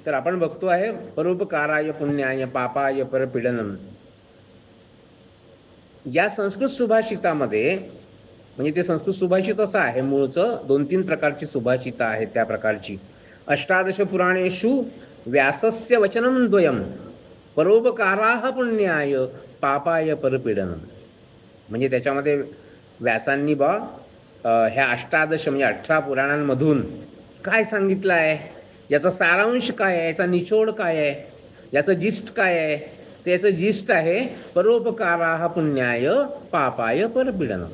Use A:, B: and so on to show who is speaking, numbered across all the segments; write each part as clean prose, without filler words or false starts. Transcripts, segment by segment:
A: तर आपण बघतो आहे परोपकाराय पुण्याय पापाय परपीडनम. या संस्कृत सुभाषितामध्ये, म्हणजे ते संस्कृत सुभाषित असं आहे मूळचं, 2-3 प्रकारची सुभाषितं आहेत त्या प्रकारची. अष्टादश पुराणेषु व्यासस्य वचनं द्वयं परोपकाराः पुण्याय पापाय परपीडनम. म्हणजे त्याच्यामध्ये व्यासांनी ह्या अष्टादश म्हणजे 18 पुराणांमधून काय सांगितलं आहे, याचा सारांश काय आहे, याचा निचोड काय आहे, याचं जिस्ट काय आहे. त्याचं जिस्ट आहे परोपकाराः पुण्याय पापाय परपीडनम.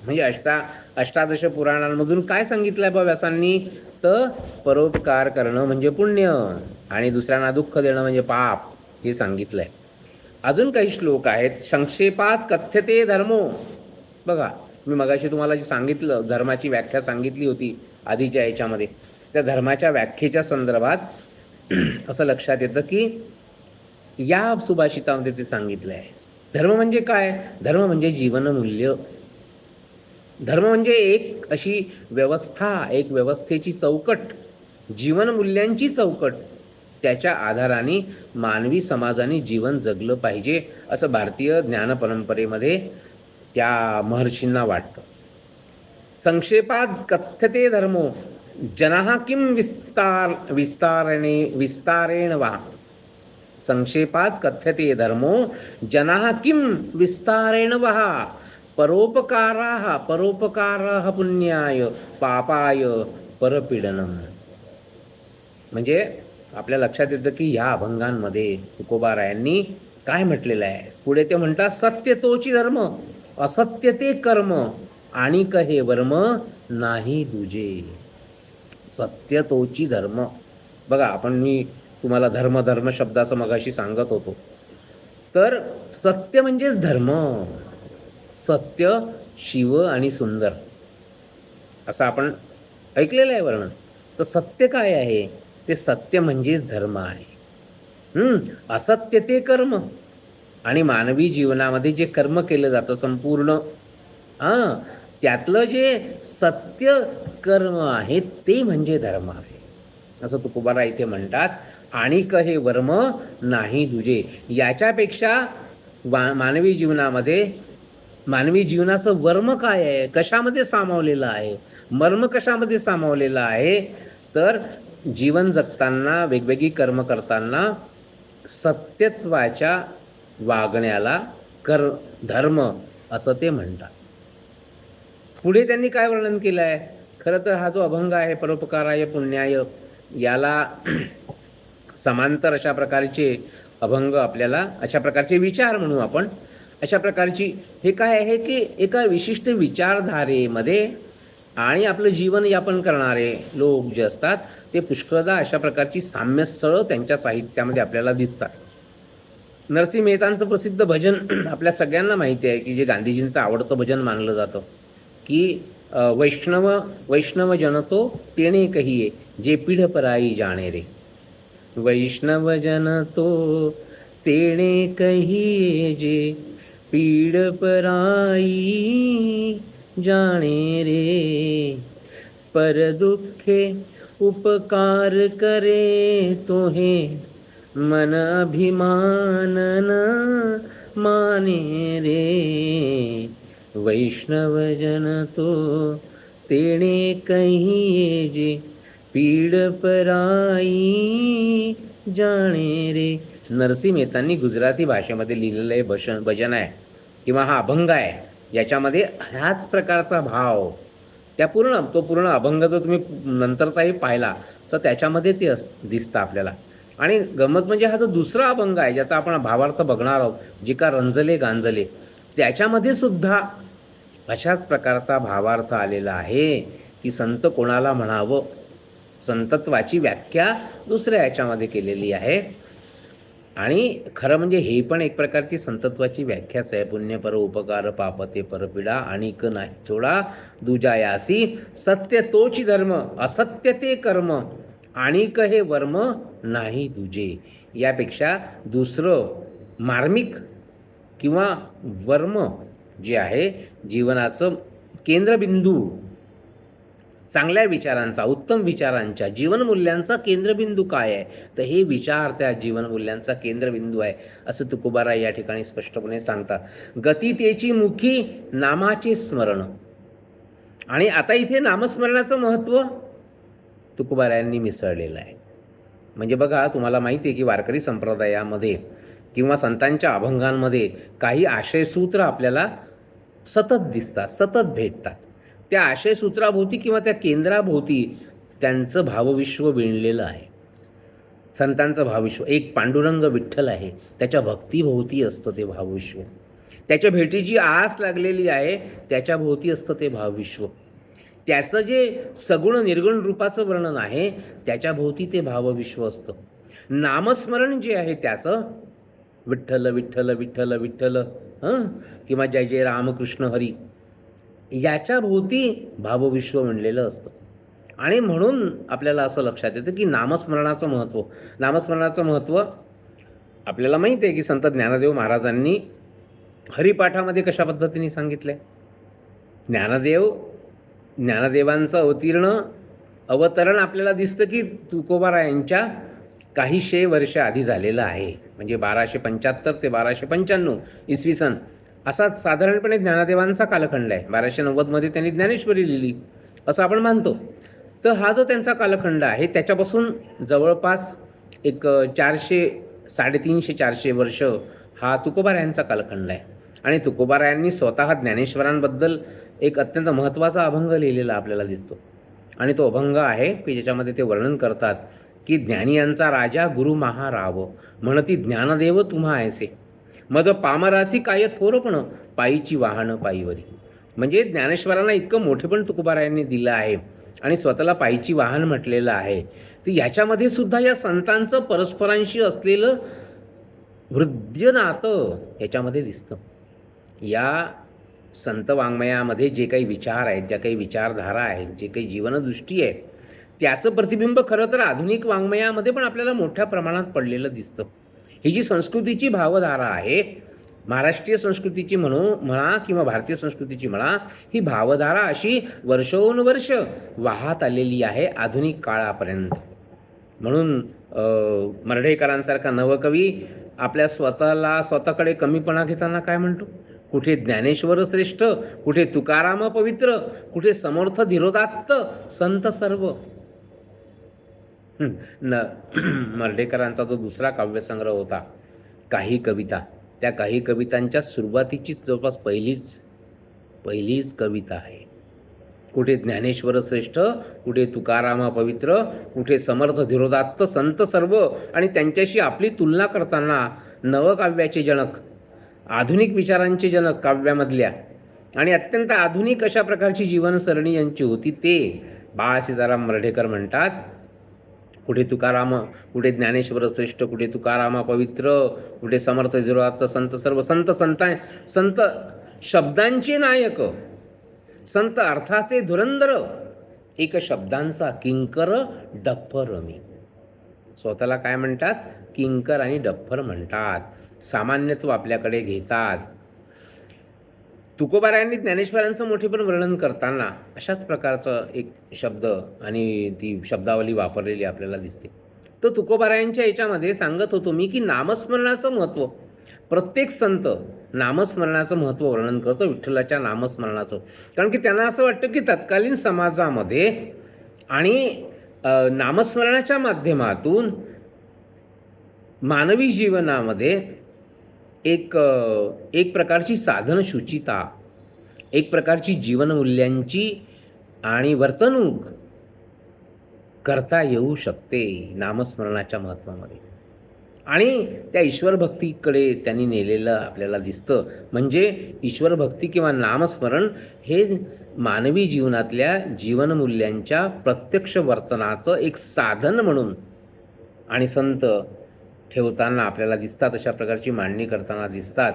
A: म्हणजे अष्टादश पुराणांमधून काय सांगितलं आहे व्यासांनी, तर परोपकार करणं म्हणजे पुण्य आणि दुसऱ्यांना दुःख देणं म्हणजे पाप, हे सांगितलं आहे. अजून काही श्लोक आहेत. संक्षेपात कथ्यते धर्मो. बघा, मी मगाशी तुम्हाला जे सांगितलं, धर्माची व्याख्या सांगितली होती आधीच्या याच्यामध्ये, त्या धर्माच्या व्याख्येच्या संदर्भात असं लक्षात येतं की या सुभाषितामध्ये ते सांगितलं आहे. धर्म म्हणजे काय? धर्म म्हणजे जीवनमूल्य. धर्म म्हणजे एक अशी व्यवस्था, एक व्यवस्थेची चौकट, जीवनमूल्यांची चौकट. त्याच्या आधाराने मानवी समाजाने जीवन जगलं पाहिजे असं भारतीय ज्ञानपरंपरेमध्ये त्या महर्षींना वाटतं. संक्षेपात कथ्यते धर्मो जनाः किं विस्तारेण वा. संक्षेपात कथ्यते धर्मो जनाः किं विस्तारेण वा परोपकाराः पुण्याय पापाय परपीडनम. म्हणजे आपल्या लक्षात येतं की ह्या अभंगांमध्ये तुकोबारायांनी काय म्हटलेलं आहे. पुढे ते म्हणतात, सत्य तोची धर्म असत्य ते कर्म आणि कहे वर्म नाही दुजे. सत्य तोची धर्म. बघा, मी तुम्हाला धर्म शब्दाचं मगाशी सांगत होतो. तर सत्य म्हणजेच धर्म. सत्य, शिव आणि सुंदर असं आपण ऐकलेलं आहे वर्णन. तर सत्य काय आहे? ते सत्य म्हणजेच धर्म आहे. असत्य ते कर्म. आणि मानवी जीवनामध्ये जे कर्म केलं जातं संपूर्ण, त्यातलं जे सत्य कर्म आहे ते म्हणजे धर्म आहे असं तुकोबारा इथे म्हणतात. आणि कहे वर्म नाही दुजे. याच्यापेक्षा मानवी जीवनामध्ये, मानवी जीवनाचं वर्म काय आहे, कशामध्ये सामावलेलं आहे, मर्म कशामध्ये सामावलेलं आहे, तर जीवन जगताना, वेगवेगळी कर्म करताना सत्यत्वाच्या वागण्याला धर्म असं ते म्हणतात. पुढे त्यांनी काय वर्णन केलं आहे? खरं तर हा जो अभंग आहे परोपकाराय पुण्याय, याला समांतर अशा प्रकारचे अभंग, आपल्याला अशा प्रकारचे विचार म्हणू आपण, अशा प्रकारची, हे काय आहे की एका विशिष्ट विचारधारेमध्ये आणि आपलं जीवन यापन करणारे लोक जे असतात ते पुष्कळदा अशा प्रकारची साम्यस्थळं त्यांच्या साहित्यामध्ये आपल्याला दिसतात. नरसिंह मेहतांचं प्रसिद्ध भजन आपल्या सगळ्यांना माहिती आहे की जे गांधीजींचं आवडतं भजन मानलं जातं की वैष्णव जनतो तेणे कहिये जे पीढ पराई जाणे रे. वैष्णव जनतो तेणे कहिये जे पीड पराई जाणे रे. पर दुःखे उपकार करे तोहे मन अभिमान न माने रे. वैष्णव जन तो तेणे कहिये जे पीड पराई जाणे रे. नरसिंह मेहतांनी गुजराती भाषेमध्ये लिहिलेलं हे भजन आहे किंवा हा अभंग आहे. याच्यामध्ये ह्याच प्रकारचा भाव, तो पूर्ण अभंग जर तुम्ही नंतरचाही पाहिला तर त्याच्यामध्ये ते दिसतं आपल्याला. आणि गंमत म्हणजे हा जो दुसरा अभंग आहे ज्याचा आपण भावार्थ बघणार आहोत, जे का रंजले गांजले, त्याच्यामध्ये सुद्धा अशाच प्रकारचा भावार्थ आलेला आहे की संत कोणाला म्हणावं. संतत्वाची व्याख्या दुसऱ्या याच्यामध्ये केलेली आहे. आणि खरं म्हणजे हे पण एक प्रकारची संतत्वाची व्याख्याच आहे. पुण्य पर उपकार पापते परपीडा आणिक नाही चोडा दुजायासी. सत्य तोची धर्म असत्य ते कर्म आणिक हे वर्म नाही दुजे. यापेक्षा दुसरं मार्मिक किंवा वर्म जे आहे जीवनाचं केंद्रबिंदू, चांगल्या विचारांचा, उत्तम विचारांच्या, जीवनमूल्यांचा केंद्रबिंदू काय आहे, तर हे विचार त्या जीवनमूल्यांचा केंद्रबिंदू आहे असं तुकोबाराय या ठिकाणी स्पष्टपणे सांगतात. गती तेची मुखी नामाचे स्मरण. आणि आता इथे नामस्मरणाचं महत्त्व तुकोबारायांनी मिसळलेलं आहे. म्हणजे बघा, तुम्हाला माहिती आहे की वारकरी संप्रदायामध्ये किंवा संतांच्या अभंगांमध्ये काही आशयसूत्र आपल्याला सतत दिसतात, सतत भेटतात. त्या आशयसूत्राभोवती किंवा त्या केंद्राभोवती त्यांचं भावविश्व विणलेलं आहे. संतांचं भावविश्व एक पांडुरंग विठ्ठल आहे, त्याच्या भक्तीभोवती असतं ते भावविश्व. त्याच्या भेटीची आस लागलेली आहे, त्याच्या भोवती असतं ते भावविश्व. त्याचं जे सगुण निर्गुण रूपाचं वर्णन आहे, त्याच्या भोवती ते भावविश्व असतं. नामस्मरण जे आहे त्याचं विठ्ठल विठ्ठल विठ्ठल विठ्ठल किंवा जय जय रामकृष्ण हरी, याच्या भोवती भावविश्व म्हणलेलं असतं. आणि म्हणून आपल्याला असं लक्षात येतं की नामस्मरणाचं महत्त्व आपल्याला माहिती आहे की संत ज्ञानदेव महाराजांनी हरिपाठामध्ये कशा पद्धतीने सांगितलंय. ज्ञानदेवांचं अवतरण आपल्याला दिसतं की तुकोबारायांच्या काही वर्ष आधी झालेलं आहे. म्हणजे 1275 ते 1295 इसवी सन असा साधारणपणे ज्ञानदेवांचा कालखंड आहे. 1290 त्यांनी ज्ञानेश्वरी लिहिली असं आपण मानतो. तर हा जो त्यांचा कालखंड आहे त्याच्यापासून जवळपास एक 350-400 वर्ष हा तुकोबारायांचा कालखंड आहे. आणि तुकोबारायांनी स्वतः ज्ञानेश्वरांबद्दल एक अत्यंत महत्त्वाचा अभंग लिहिलेला आपल्याला दिसतो. आणि तो अभंग आहे की ज्याच्यामध्ये ते वर्णन करतात की ज्ञानियांचा राजा गुरु महाराव, म्हणती ज्ञानदेव तुम्हा ऐसे, मज पामरासी काय थोरपण, पायीची वाहन पायीवरी. म्हणजे ज्ञानेश्वरांना इतकं मोठेपण तुकोबारायांनी दिलं आहे आणि स्वतःला पायीची वाहन म्हटलेलं आहे. तर याच्यामध्ये सुद्धा या संतांचं परस्परांशी असलेलं हृदय नातं याच्यामध्ये दिसतं. या संत वाङ्मयामध्ये जे काही विचार आहेत, ज्या काही विचारधारा आहेत, जे काही जीवनदृष्टी आहे, त्याचं प्रतिबिंब खरं तर आधुनिक वाङ्मयामध्ये पण आपल्याला मोठ्या प्रमाणात पडलेलं दिसतं. ही जी संस्कृतीची भावधारा आहे, महाराष्ट्रीय संस्कृतीची म्हणा किंवा भारतीय संस्कृतीची म्हणा, ही भावधारा अशी वर्षोनुवर्ष वाहत आलेली आहे आधुनिक काळापर्यंत. म्हणून मर्ढेकरांसारखा नवकवी आपल्या स्वतःकडे कमीपणा घेताना काय म्हणतो, कुठे ज्ञानेश्वर श्रेष्ठ, कुठे तुकाराम पवित्र, कुठे समर्थ धीरोदात्त संत सर्व. मर्ढेकरांचा जो दुसरा काव्यसंग्रह होता काही कविता, त्या काही कवितांच्या सुरुवातीची जवळपास पहिलीच कविता आहे. कुठे ज्ञानेश्वर श्रेष्ठ, कुठे तुकाराम पवित्र, कुठे समर्थ धीरोदात्त संत सर्व. आणि त्यांच्याशी आपली तुलना करताना नवकाव्याचे जनक, आधुनिक विचारांचे जनक काव्यामधल्या आणि अत्यंत आधुनिक अशा प्रकारची जीवनसरणी यांची होती, ते बाळ सीताराम मर्ढेकर म्हणतात, कुठे तुकाराम, कुठे ज्ञानेश्वर श्रेष्ठ, कुठे तुकाराम पवित्र, कुठे समर्थ धीरोदात्त संत सर्व. संत शब्दांचे नायक, संत अर्थाचे धुरंधर, एक शब्दांचा किंकर डफर. मी स्वतःला काय म्हणतात, किंकर आणि डफर म्हणतात. सामान्यत्व आपल्याकडे घेतात. तुकोबारायांनी ज्ञानेश्वरांचं मोठेपण वर्णन करताना अशाच प्रकारचं एक शब्द आणि ती शब्दावली वापरलेली आपल्याला दिसते. तर तुकोबारायांच्या याच्यामध्ये सांगत होतो मी की नामस्मरणाचं महत्त्व, प्रत्येक संत नामस्मरणाचं महत्त्व वर्णन करतो, विठ्ठलाच्या नामस्मरणाचं. कारण की त्यांना असं वाटतं की तत्कालीन समाजामध्ये आणि नामस्मरणाच्या माध्यमातून मानवी जीवनामध्ये एक प्रकारची साधन शुचिता, एक प्रकारची जीवनमूल्यांची आणि वर्तणूक करता येऊ शकते नामस्मरणाच्या महत्त्वामध्ये. आणि त्या ईश्वरभक्तीकडे त्यांनी नेलेलं आपल्याला दिसतं. म्हणजे ईश्वरभक्ती किंवा नामस्मरण हे मानवी जीवनातल्या जीवनमूल्यांच्या प्रत्यक्ष वर्तनाचं एक साधन म्हणून आणि संत ठेवताना आपल्याला दिसतात, अशा प्रकारची मांडणी करताना दिसतात.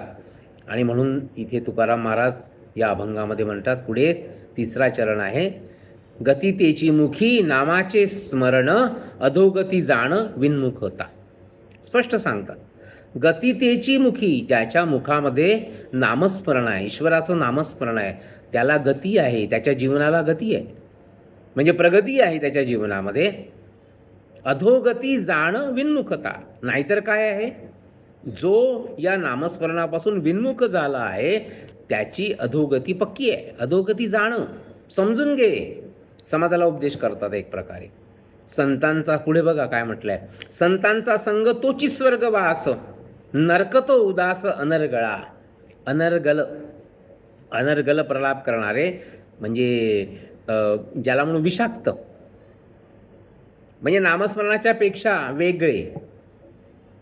A: आणि म्हणून इथे तुकाराम महाराज या अभंगामध्ये म्हणतात, पुढे तिसरा चरण आहे, गती तेची मुखी नामाचे स्मरण, अधोगती जाण विन्मुख होता. स्पष्ट सांगतात, गती तेची मुखी, ज्याच्या मुखामध्ये नामस्मरण आहे, ईश्वराचं नामस्मरण आहे, त्याला गती आहे, त्याच्या जीवनाला गती आहे. म्हणजे प्रगती आहे त्याच्या जीवनामध्ये. अधोगती जाण विन्मुखता, नाहीतर काय आहे, जो या नामस्मरणापासून विन्मुख झाला आहे त्याची अधोगती पक्की आहे. अधोगती जाणं समजून घे, समाजाला उपदेश करतात एक प्रकारे. संतांचा पुढे बघा काय म्हटलंय, संतांचा संग तोची स्वर्गवास, नरकतो उदास अनर्गळा. अनर्गल, अनर्गल प्रलाप करणारे म्हणजे ज्याला म्हणून विषाक्त, म्हणजे नामस्मरणाच्या पेक्षा वेगळे.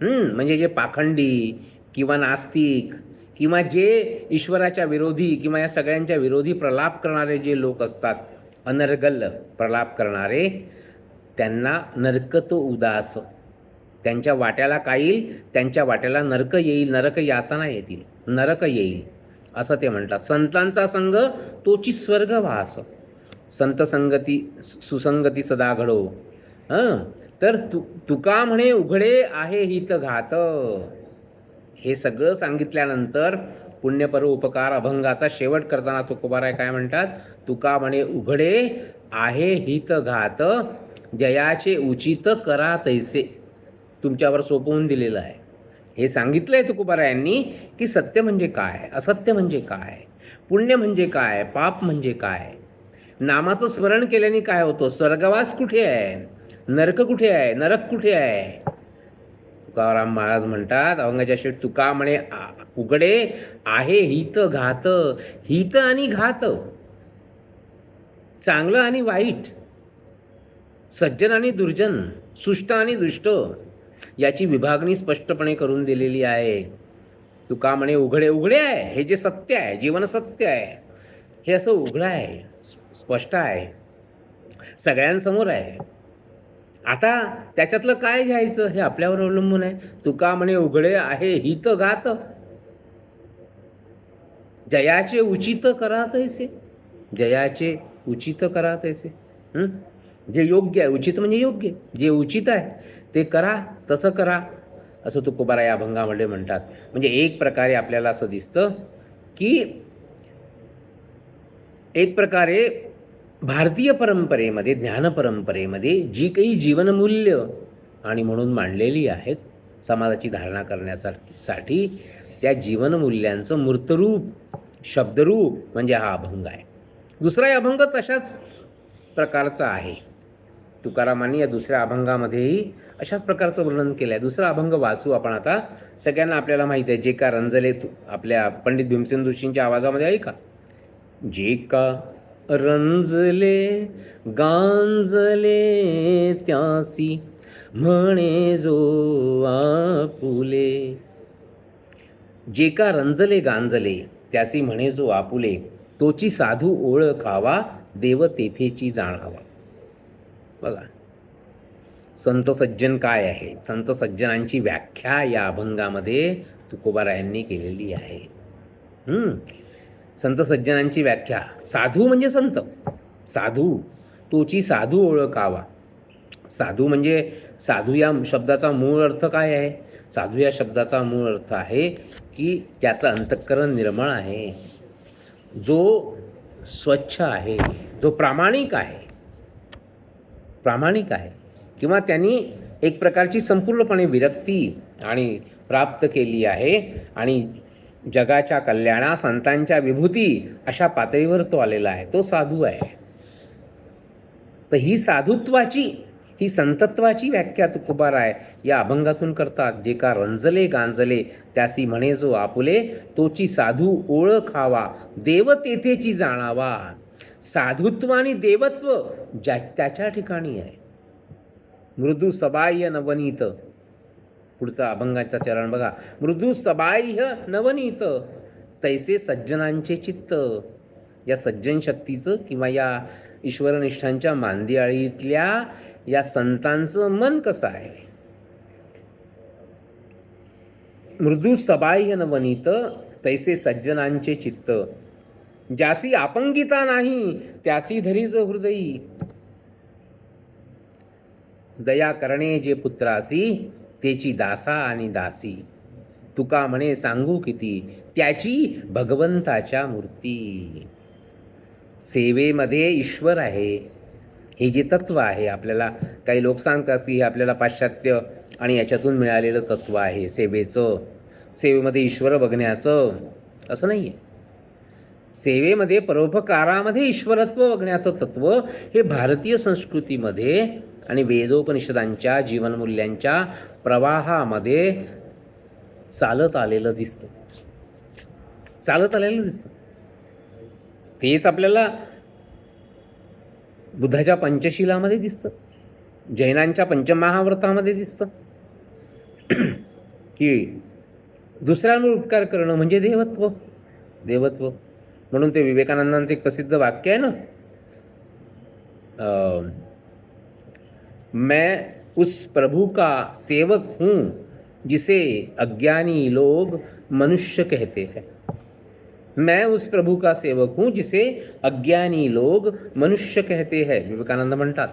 A: म्हणजे जे पाखंडी किंवा नास्तिक किंवा जे ईश्वराच्या विरोधी किंवा या सगळ्यांच्या विरोधी प्रलाप करणारे जे लोक असतात, अनर्गल प्रलाप करणारे, त्यांना नरकतो उदास, त्यांच्या वाट्याला काय येईल, त्यांच्या वाट्याला नरक येईल, नरक यातना येतील, नरक येईल असं ते म्हणतात. संतांचा संग तोची स्वर्गवास, संत संगती सुसंगती सदा घडो. तर तुका म्हणे उघडे आहे हित घात. हे सगळं सांगितल्यानंतर पुण्यपर्व उपकार अभंगाचा शेवट करताना तुकोबाराय काय म्हणतात, तुका म्हणे उघडे आहे हित घात, जयाचे उचित करा तैसे. तुमच्यावर सोपवून दिलेलं आहे. हे सांगितलंय तुकोबारायांनी की सत्य म्हणजे काय, असत्य म्हणजे काय, पुण्य म्हणजे काय, पाप म्हणजे काय. नामाचं स्मरण केल्याने काय होतं, स्वर्गवास कुठे आहे, नरक कुठे आहे, नरक कुठे आहे. तुकाराम महाराज म्हणतात अभंगाच्या शेवटी, तुका म्हणे उघडे आहे हित घात. हित आणि घात, चांगलं आणि वाईट, सज्जन आणि दुर्जन, सुष्ट आणि दुष्ट, याची विभागणी स्पष्टपणे करून दिलेली आहे. तुका म्हणे उघडे, उघडे आहे, हे जे सत्य आहे, जीवन सत्य आहे, हे असं उघडं आहे, स्पष्ट आहे, सगळ्यांसमोर आहे. आता त्याच्यातलं काय घ्यायचं हे आपल्यावर अवलंबून आहे. तुका म्हणे उघडे आहे हित घात, जयाचे उचित करा तैसे. जयाचे उचित करा तैसे, जे योग्य आहे, उचित म्हणजे योग्य, जे उचित आहे ते करा, तसं करा, असं तुकोबाराय या अभंगामध्ये म्हणतात. म्हणजे एक प्रकारे आपल्याला असं दिसतं की एक प्रकारे भारतीय परंपरेमध्ये, ज्ञान परंपरेमध्ये जी काही जीवनमूल्य आणि म्हणून मांडलेली आहेत समाजाची धारणा करण्यासाठी, त्या जीवनमूल्यांचं मूर्तरूप, शब्दरूप म्हणजे हा अभंग आहे. दुसरा अभंग तशाच प्रकारचा आहे. तुकारामांनी या दुसऱ्या अभंगामध्येही अशाच प्रकारचं वर्णन केलं आहे. दुसरा अभंग वाचू आपण आता. सगळ्यांना आपल्याला माहिती आहे, जे का रंजले, आपल्या पंडित भीमसेन जोशींच्या आवाजामध्ये आहे का, जे का रंजले गांजले त्यासी म्हणे जो आपुले. जे का रंजले गांजले त्यासी म्हणे जो आपुले, तोची साधू ओळखावा देव तेथेची जाणावा. बघा, संत सज्जन काय आहे, संत सज्जनांची व्याख्या या अभंगामध्ये तुकोबारायांनी केलेली आहे. संत सज्जनांची व्याख्या, साधू म्हणजे संत, साधू, तोची साधू ओळखावा. साधू म्हणजे, साधू या शब्दाचा मूळ अर्थ काय आहे, साधू या शब्दाचा मूळ अर्थ आहे की त्याचं अंतःकरण निर्मळ आहे, जो स्वच्छ आहे, जो प्रामाणिक आहे, प्रामाणिक आहे, किंवा त्यांनी एक प्रकारची संपूर्णपणे विरक्ती आणि प्राप्त केली आहे आणि जगाच्या कल्याणा, संतांच्या विभूती अशा पातळीवर तो आलेला आहे, तो साधू आहे. तर ही साधुत्वाची, ही संतत्वाची व्याख्या तुकोबाराय या अभंगातून करतात. जे का रंजले गांजले त्यासी म्हणे जो आपुले, तोची साधू ओळखावा देव तेथेची जाणावा. साधुत्व आणि देवत्व त्याच्या ठिकाणी आहे. मृदू सबाह्य नवनीत, पुढचा अभंगाचा चरण बघा, मृदू सबाह्य नवनीत तैसे सज्जनांचे चित्त. या सज्जन शक्तीचं किंवा या ईश्वरनिष्ठांच्या मांदियाळीतल्या या संतांचं मन कसं आहे. मृदू सबाह्य नवनीत तैसे सज्जनांचे चित्त, ज्यासी आपंगिता नाही त्यासी धरी जो हृदयी. दया करणे जे पुत्रासी तेची दासा आणि दासी. तुका म्हणे सांगू किती त्याची भगवंताच्या मूर्ती. सेवेमध्ये ईश्वर आहे, हे जे तत्त्व आहे, आपल्याला काही लोक सांगतात की हे आपल्याला पाश्चात्य आणि याच्यातून मिळालेलं तत्त्व आहे सेवेचं, सेवेमध्ये ईश्वर बघण्याचं. असं नाही आहे. सेवेमध्ये परोपकारामध्ये ईश्वरत्व बघण्याचं तत्त्व हे भारतीय संस्कृतीमध्ये आणि वेदोपनिषदांच्या जीवनमूल्यांच्या प्रवाहामध्ये चालत आलेलं दिसतं. तेच आपल्याला बुद्धाच्या पंचशिलामध्ये दिसतं, जैनांच्या पंचमहाव्रतामध्ये दिसतं की दुसऱ्यांवर उपकार करणं म्हणजे देवत्व. म्हणून ते विवेकानंदांचं एक प्रसिद्ध वाक्य आहे ना, मैं उस प्रभु का सेवक हूँ जिसे अज्ञानी लोग मनुष्य कहते हैं. मैं उस प्रभु का सेवक हूँ जिसे अज्ञानी लोग मनुष्य कहते हैं, विवेकानंद म्हणतात.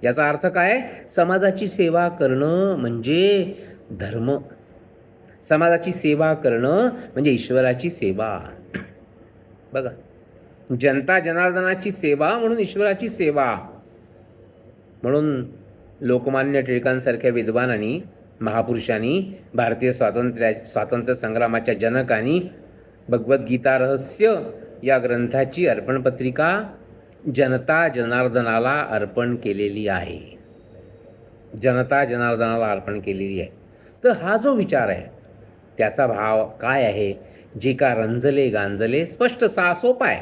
A: याचा अर्थ काय? समाजाची सेवा करणं म्हणजे धर्म, समाजाची सेवा करणं म्हणजे ईश्वराची सेवा. बघा, जनता जनार्दनाची सेवा म्हणून ईश्वराची सेवा. म्हणून लोकमान्य टिळकांसारख्या विद्वानांनी, महापुरुषांनी, भारतीय स्वातंत्र्य संग्रामाच्या जनकांनी भगवद्गीता रहस्य या ग्रंथाची अर्पणपत्रिका जनता जनार्दनाला अर्पण केलेली आहे. तर हा जो विचार आहे त्याचा भाव काय आहे? जे का रंजले गांजले, स्पष्ट सोपा आहे.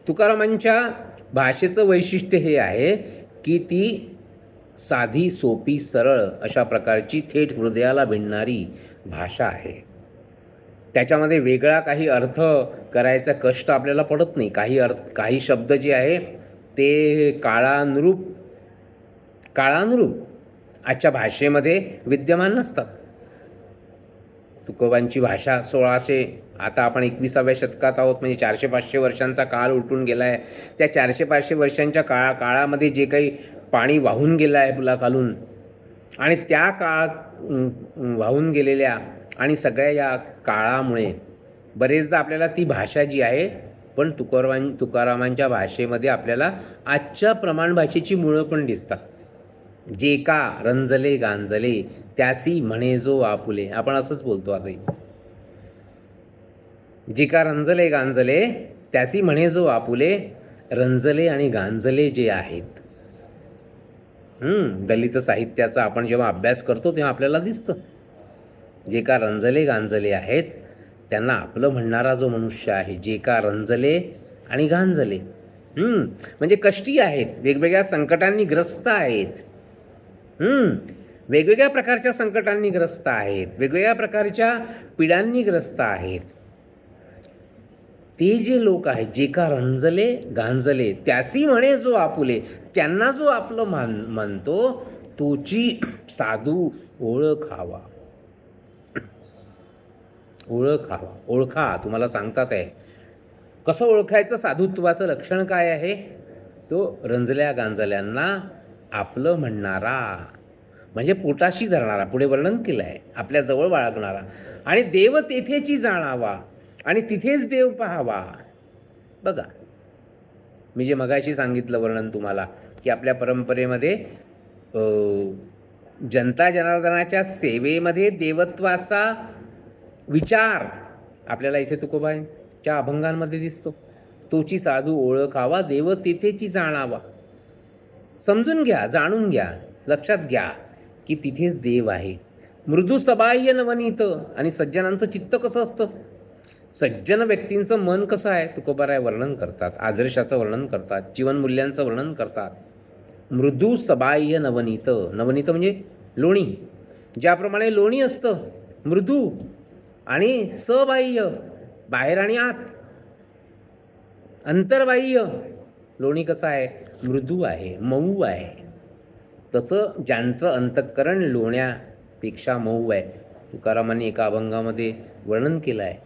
A: तुकारामांच्या भाषेचं वैशिष्ट्य हे आहे की ती साधी, सोपी, सरळ अशा प्रकारची थेट हृदयाला भिडणारी भाषा आहे. त्याच्यामध्ये वेगळा काही अर्थ करायचा कष्ट आपल्याला पडत नाही. काही शब्द जे आहे ते काळानुरूप आजच्या भाषेमध्ये विद्यमान नसतात. तुकोबांची भाषा 1600, आता आपण 21व्या शतकात आहोत, म्हणजे 400-500 वर्षांचा काळ उलटून गेला आहे. त्या 400-500 वर्षांच्या काळामध्ये जे काही पाणी वाहून गेलं आहे पुलाखालून, आणि त्या काळात वाहून गेलेल्या आणि सगळ्या या काळामुळे बरेचदा आपल्याला ती भाषा जी आहे, पण तुकारामांच्या भाषेमध्ये आपल्याला आजच्या प्रमाण भाषेची मुळं पण दिसतात. जे का रंजले गांजले त्यासी म्हणे जो आपुले, आपण असंच बोलतो आताही. जे का रंजले गांजले त्यासी म्हणे जो आपुले. रंजले आणि गांजले जे आहेत, दलित साहित्याचा आपण जेव्हा अभ्यास करतो तेव्हा आपल्याला दिसतं, जे का रंजले गांजले आहेत त्यांना आपलं म्हणणारा जो मनुष्य आहे, जे का रंजले आणि गांजले, म्हणजे कष्टी आहेत, वेगवेगळ्या संकटांनी ग्रस्त आहेत, वेगवेगळ्या प्रकारच्या संकटांनी ग्रस्त आहेत, वेगवेगळ्या प्रकारच्या पिढ्यांनी ग्रस्त आहेत. ते जे लोक आहेत, जे का रंजले गांजले त्यासी म्हणे जो आपुले, त्यांना जो आपलं मानतो तोची साधू ओळखावा. ओळखा, तुम्हाला सांगतात आहे. कसं ओळखायचं? साधुत्वाचं लक्षण काय आहे? तो रंजल्या गांजल्यांना आपलं म्हणणारा, म्हणजे पोटाशी धरणारा, पुढे वर्णन केलं आहे, आपल्या जवळ बाळगणारा, आणि देव तेथेची जाणावा आणि तिथेच देव पाहावा. बघा, मी जे मगाशी सांगितलं वर्णन तुम्हाला, की आपल्या परंपरेमध्ये जनता जनार्दनाच्या सेवेमध्ये देवत्वाचा विचार आपल्याला इथे तुकोबांच्या अभंगांमध्ये दिसतो. तोची साधू ओळखावा, देव तेथेची जाणावा. समजून घ्या, जाणून घ्या, लक्षात घ्या की तिथेच देव आहे. मृदू सबाह्य नवनीत. आणि सज्जनांचं चित्त कसं असतं, सज्जन व्यक्तींचं मन कसं आहे, तुकोबाराय वर्णन करतात, आदर्शाचं वर्णन करतात, जीवनमूल्यांचं वर्णन करतात. मृदू सबाह्य नवनीत. नवनीत म्हणजे लोणी. ज्याप्रमाणे लोणी असतं मृदू आणि सबाह्य, बाहेर आणि आत, अंतर्बाह्य. लोणी कसं आहे? मृदू आहे, मऊ आहे. तसं ज्यांचं अंतःकरण लोण्यापेक्षा मऊ आहे, तुकारामांनी एका अभंगामध्ये वर्णन केलं आहे.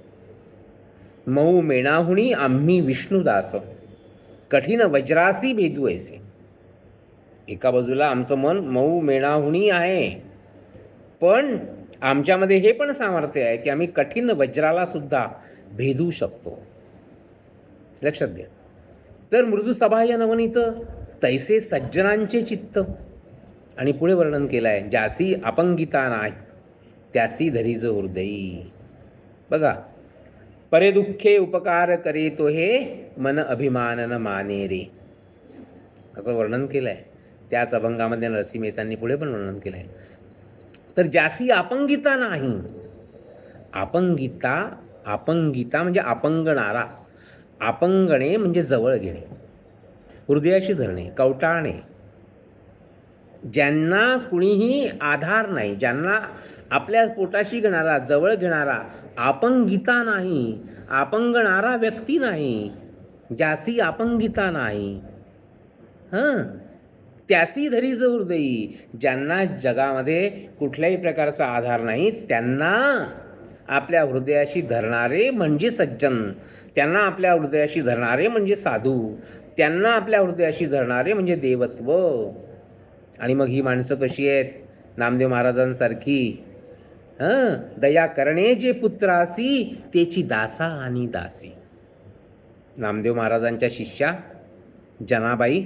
A: मऊ मेणाहुणी आम्ही विष्णुदास, कठीण वज्रासी भेदू ऐसे. एका बाजूला आमचं मन मऊ मेणाहुणी आहे, पण आमच्यामध्ये हे पण सामर्थ्य आहे की आम्ही कठीण वज्राला सुद्धा भेदू शकतो. लक्षात घ्या. तर मृदू सबाह्य नवनीत, तैसे सज्जनांचे चित्त. आणि पुढे वर्णन केलं आहे, ज्यासी अपंगिता नाही त्यासी धरीज हृदयी. बघा, परे दुःखे उपकार करे तो हे मन अभिमान न माने रे, असं वर्णन केलं आहे. त्याच अभंगामध्ये नरसिंह मेहतांनी पुढे पण वर्णन केलं आहे. तर ज्यासी अपंगिता नाही, अपंगिता म्हणजे अपंगणारा, अपंगणे म्हणजे जवळ घेणे, हृदयाशी धरणे, कवटाळणे. ज्यांना कुणीही आधार नाही, ज्यांना आपल्या पोटाशी घेणारा, जवळ घेणारा अपंगिता नाही, अपंगणारा व्यक्ती नाही, ज्यासी अपंगिता नाही, त्यासी धरीज हृदयी. ज्यांना जगामध्ये कुठल्याही प्रकारचा आधार नाही, त्यांना आपल्या हृदयाशी धरणारे म्हणजे सज्जन, त्यांना आपल्या हृदयाशी धरणारे म्हणजे साधू, त्यांना आपल्या हृदयाशी धरणारे म्हणजे देवत्व. आणि मग ही माणसं कशी आहेत? नामदेव महाराजांसारखी, दया करणे जे पुत्रासी तेची दासा आणि दासी. नामदेव महाराजांच्या शिष्या जनाबाई,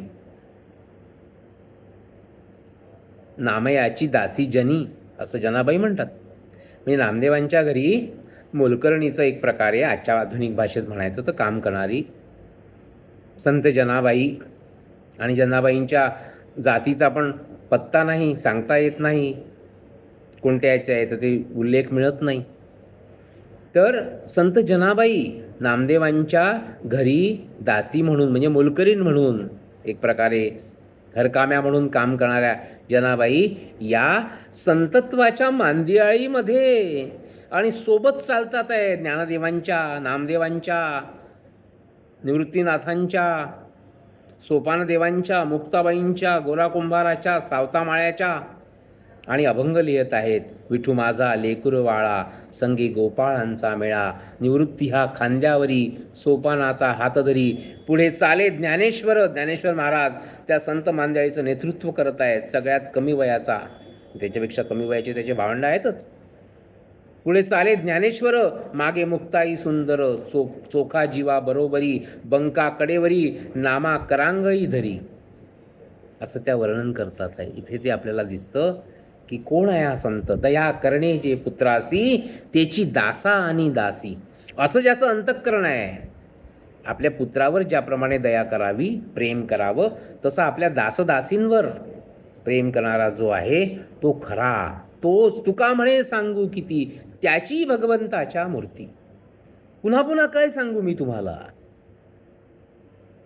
A: नामयाची दासी जनी असं जनाबाई म्हणतात. म्हणजे नामदेवांच्या घरी मोलकरणीचं एक प्रकारे आजच्या आधुनिक भाषेत म्हणायचं तर काम करणारी संत जनाबाई. आणि जनाबाईंच्या जातीचा पण पत्ता नाही, सांगता येत नाही कोणत्या याच्या आहे, तर ते उल्लेख मिळत नाही. तर संत जनाबाई नामदेवांच्या घरी दासी म्हणून म्हणजे मोलकरीण म्हणून, एक प्रकारे घरकाम्या म्हणून काम करणाऱ्या जनाबाई या संतत्वाच्या मांदियाळीमध्ये आणि सोबत चालतात आहे ज्ञानदेवांच्या, नामदेवांच्या, निवृत्तीनाथांच्या, सोपानदेवांच्या, मुक्ताबाईंच्या, गोराकुंभाराच्या, सावतामाळ्याच्या. आणि अभंग लिहित आहेत, विठू माझा लेकुरवाळा, संगी गोपाळांचा मेळा, निवृत्ती हा खांद्यावरी, सोपानाचा हातधरी. पुढे चाले ज्ञानेश्वर महाराज त्या संत मांदियाळीचं नेतृत्व करत आहेत, सगळ्यात कमी वयाचा, त्याच्यापेक्षा कमी वयाचे त्याचे भावंड आहेतच. पुढे चाले ज्ञानेश्वर, मागे मुक्ताई सुंदर, चोखा जीवा बरोबरी, बंका कडेवरी, नामा करांगळी धरी, असं त्या वर्णन करतात आहे. इथे ते आपल्याला दिसतं की कोण आहे हा संत? दया करणे जे पुत्रासी तेची दासा आणि दासी. असं ज्याचं अंतःकरण आहे, आपल्या पुत्रावर ज्याप्रमाणे दया करावी, प्रेम करावं, तसं आपल्या दासदासींवर प्रेम करणारा जो आहे तो खरा, तोच तुका म्हणे सांगू किती, त्याची भगवंताच्या मूर्ती. पुन्हा पुन्हा काय सांगू मी तुम्हाला,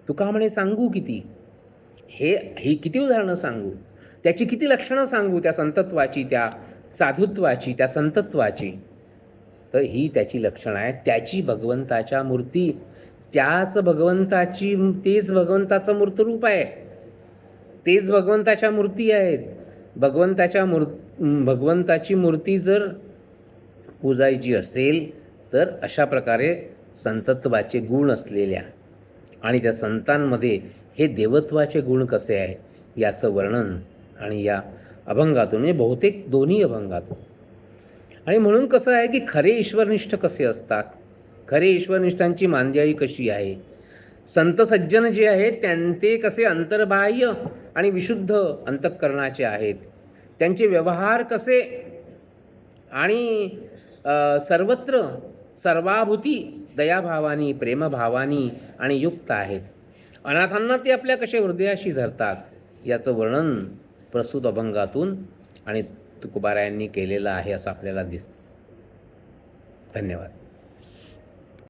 A: तुका म्हणे सांगू किती, ही किती उदाहरणं सांगू, त्याची किती लक्षणं सांगू, त्या संतत्वाची, त्या साधुत्वाची, त्या संतत्वाची. तर ही त्याची लक्षणं आहेत, त्याची भगवंताच्या मूर्ती. तेच भगवंताचं मूर्तरूप आहे, तेच भगवंताच्या मूर्ती आहेत. भगवंताची मूर्ती जर पूजायची असेल तर अशा प्रकारे संतत्वाचे गुण असलेल्या आणि त्या संतांमध्ये हे देवत्वाचे गुण कसे आहेत याचं वर्णन आणि या अभंगातून, म्हणजे बहुतेक दोन्ही अभंगातून. आणि म्हणून कसं आहे की खरे ईश्वरनिष्ठ कसे असतात, खरे ईश्वरनिष्ठांची मांदियाळी कशी आहे, संत सज्जन जे आहेत त्यांचे कसे अंतर्बाह्य आणि विशुद्ध अंतःकरणाचे आहेत, त्यांचे व्यवहार कसे आणि सर्वत्र सर्वाभूती दयाभावानी, प्रेमभावानी आणि युक्त आहेत. अनाथांना ते आपल्या कसे हृदयाशी धरतात याचं वर्णन प्रसूत अभंगातून आणि तुकोबारायांनी केलेलं आहे असं आपल्याला दिसतं. धन्यवाद.